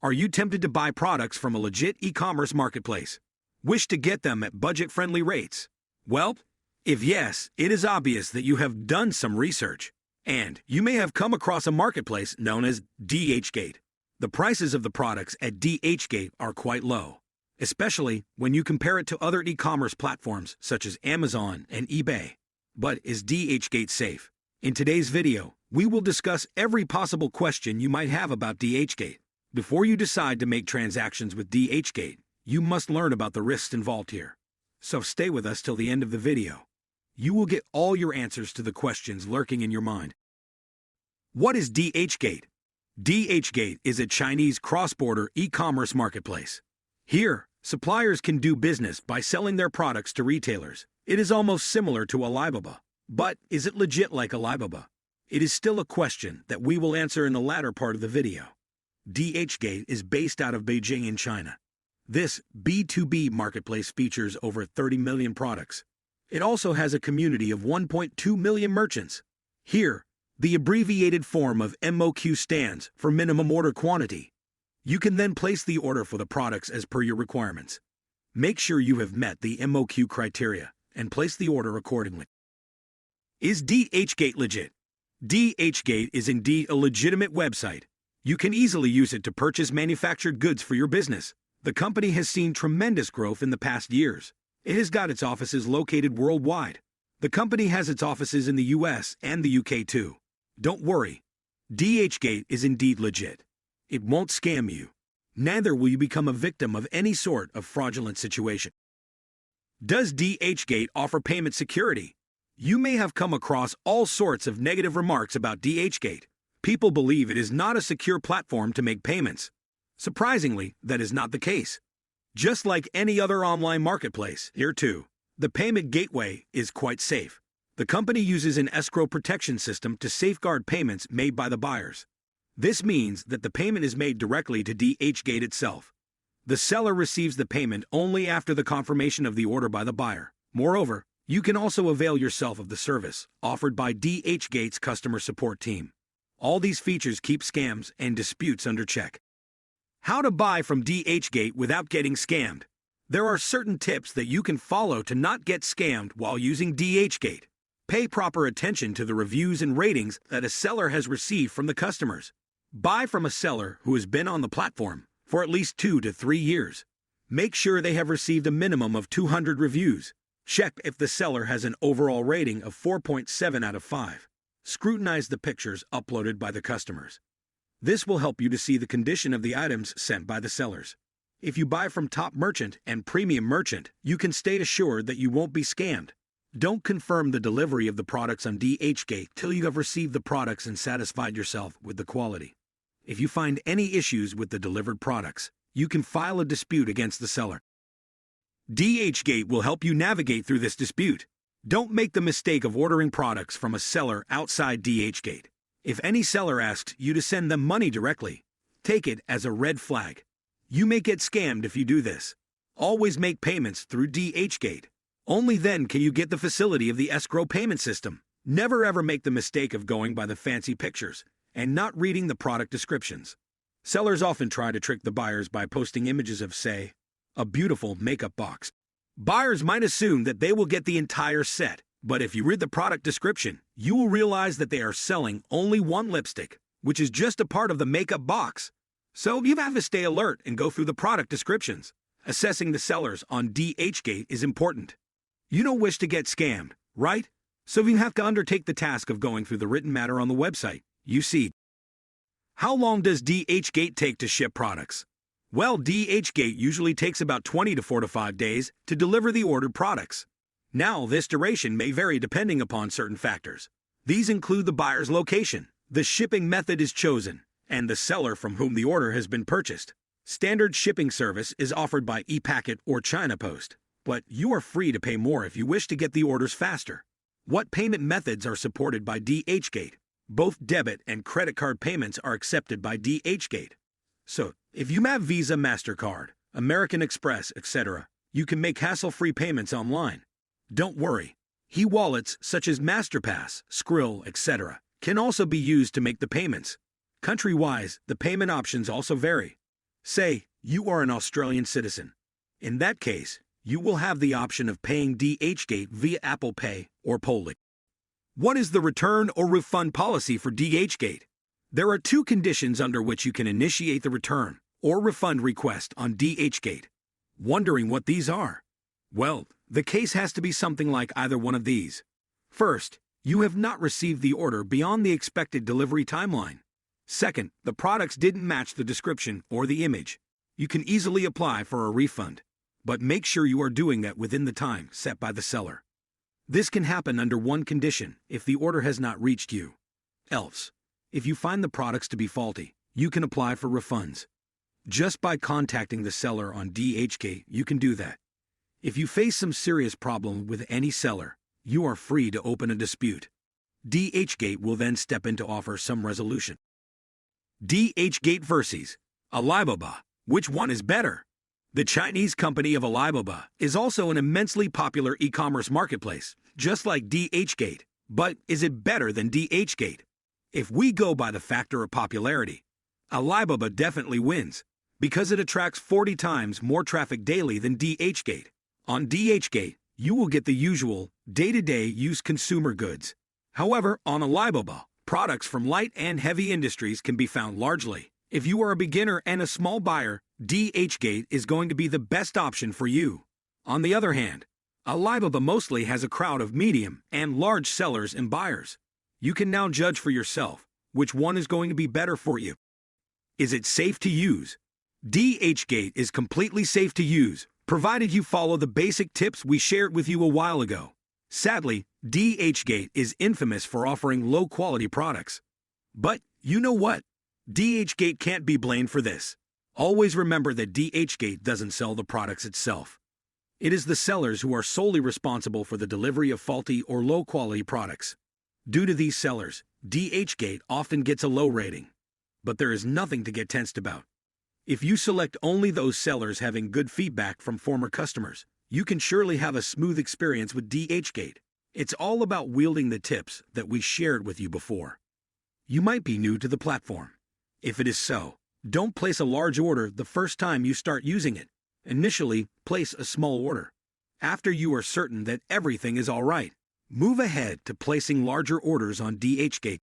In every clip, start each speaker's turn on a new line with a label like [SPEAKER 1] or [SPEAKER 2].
[SPEAKER 1] Are you tempted to buy products from a legit e-commerce marketplace? Wish to get them at budget-friendly rates? Well, if yes, it is obvious that you have done some research, and you may have come across a marketplace known as DHgate. The prices of the products at DHgate are quite low, especially when you compare it to other e-commerce platforms such as Amazon and eBay. But is DHgate safe? In today's video, we will discuss every possible question you might have about DHgate. Before you decide to make transactions with DHgate, you must learn about the risks involved here. So stay with us till the end of the video. You will get all your answers to the questions lurking in your mind. What is DHgate? DHgate is a Chinese cross-border e-commerce marketplace. Here, suppliers can do business by selling their products to retailers. It is almost similar to Alibaba. But is it legit like Alibaba? It is still a question that we will answer in the latter part of the video. DHgate is based out of Beijing in China. This B2B marketplace features over 30 million products. It also has a community of 1.2 million merchants. Here, the abbreviated form of MOQ stands for minimum order quantity. You can then place the order for the products as per your requirements. Make sure you have met the MOQ criteria and place the order accordingly. Is DHgate legit? DHgate is indeed a legitimate website. You can easily use it to purchase manufactured goods for your business. The company has seen tremendous growth in the past years. It has got its offices located worldwide. The company has its offices in the US and the UK too. Don't worry, DHgate is indeed legit. It won't scam you. Neither will you become a victim of any sort of fraudulent situation. Does DHgate offer payment security? You may have come across all sorts of negative remarks about DHgate. People believe it is not a secure platform to make payments. Surprisingly, that is not the case. Just like any other online marketplace, here too, the payment gateway is quite safe. The company uses an escrow protection system to safeguard payments made by the buyers. This means that the payment is made directly to DHgate itself. The seller receives the payment only after the confirmation of the order by the buyer. Moreover, you can also avail yourself of the service offered by DHgate's customer support team. All these features keep scams and disputes under check. How to buy from DHgate without getting scammed? There are certain tips that you can follow to not get scammed while using DHgate. Pay proper attention to the reviews and ratings that a seller has received from the customers. Buy from a seller who has been on the platform for at least 2 to 3 years. Make sure they have received a minimum of 200 reviews. Check if the seller has an overall rating of 4.7 out of 5. Scrutinize the pictures uploaded by the customers. This will help you to see the condition of the items sent by the sellers. If you buy from Top Merchant and Premium Merchant, you can stay assured that you won't be scammed. Don't confirm the delivery of the products on DHgate till you have received the products and satisfied yourself with the quality. If you find any issues with the delivered products, you can file a dispute against the seller. DHgate will help you navigate through this dispute. Don't make the mistake of ordering products from a seller outside DHgate. If any seller asks you to send them money directly, take it as a red flag. You may get scammed if you do this. Always make payments through DHgate. Only then can you get the facility of the escrow payment system. Never ever make the mistake of going by the fancy pictures and not reading the product descriptions. Sellers often try to trick the buyers by posting images of, say, a beautiful makeup box. Buyers might assume that they will get the entire set, but if you read the product description, you will realize that they are selling only one lipstick, which is just a part of the makeup box. So you have to stay alert and go through the product descriptions. Assessing the sellers on DHgate is important. You don't wish to get scammed, right? So you have to undertake the task of going through the written matter on the website. You see. How long does DHgate take to ship products? Well, DHgate usually takes about 20 to 4 to 5 days to deliver the ordered products. Now, this duration may vary depending upon certain factors. These include the buyer's location, the shipping method is chosen, and the seller from whom the order has been purchased. Standard shipping service is offered by ePacket or China Post, but you are free to pay more if you wish to get the orders faster. What payment methods are supported by DHgate? Both debit and credit card payments are accepted by DHgate. So, if you have Visa, MasterCard, American Express, etc., you can make hassle-free payments online. Don't worry. E-wallets such as MasterPass, Skrill, etc. can also be used to make the payments. Country-wise, the payment options also vary. Say, you are an Australian citizen. In that case, you will have the option of paying DHgate via Apple Pay or Poly. What is the return or refund policy for DHgate? There are two conditions under which you can initiate the return or refund request on DHgate. Wondering what these are? Well, the case has to be something like either one of these. First, you have not received the order beyond the expected delivery timeline. Second, the products didn't match the description or the image. You can easily apply for a refund, but make sure you are doing that within the time set by the seller. This can happen under one condition: if the order has not reached you. Else, if you find the products to be faulty, you can apply for refunds. Just by contacting the seller on DHgate, you can do that. If you face some serious problem with any seller, you are free to open a dispute. DHgate will then step in to offer some resolution. DHgate versus Alibaba. Which one is better? The Chinese company of Alibaba is also an immensely popular e-commerce marketplace, just like DHgate. But is it better than DHgate? If we go by the factor of popularity, Alibaba definitely wins, because it attracts 40 times more traffic daily than DHgate. On DHgate, you will get the usual, day-to-day use consumer goods. However, on Alibaba, products from light and heavy industries can be found largely. If you are a beginner and a small buyer, DHgate is going to be the best option for you. On the other hand, Alibaba mostly has a crowd of medium and large sellers and buyers. You can now judge for yourself which one is going to be better for you. Is it safe to use? DHgate is completely safe to use, provided you follow the basic tips we shared with you a while ago. Sadly, DHgate is infamous for offering low-quality products. But you know what? DHgate can't be blamed for this. Always remember that DHgate doesn't sell the products itself. It is the sellers who are solely responsible for the delivery of faulty or low-quality products. Due to these sellers, DHgate often gets a low rating. But there is nothing to get tensed about. If you select only those sellers having good feedback from former customers, you can surely have a smooth experience with DHgate. It's all about wielding the tips that we shared with you before. You might be new to the platform. If it is so, don't place a large order the first time you start using it. Initially, place a small order. After you are certain that everything is all right, move ahead to placing larger orders on DHgate.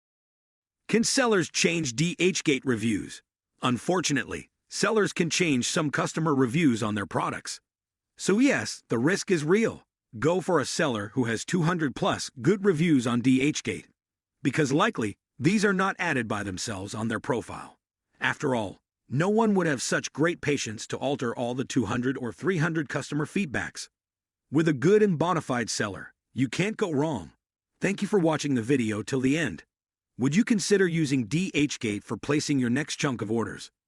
[SPEAKER 1] Can sellers change DHgate reviews? Unfortunately, sellers can change some customer reviews on their products. So yes, the risk is real. Go for a seller who has 200+ good reviews on DHgate, because likely these are not added by themselves on their profile. After all, no one would have such great patience to alter all the 200 or 300 customer feedbacks. With a good and bona fide seller, you can't go wrong. Thank you for watching the video till the end. Would you consider using DHgate for placing your next chunk of orders?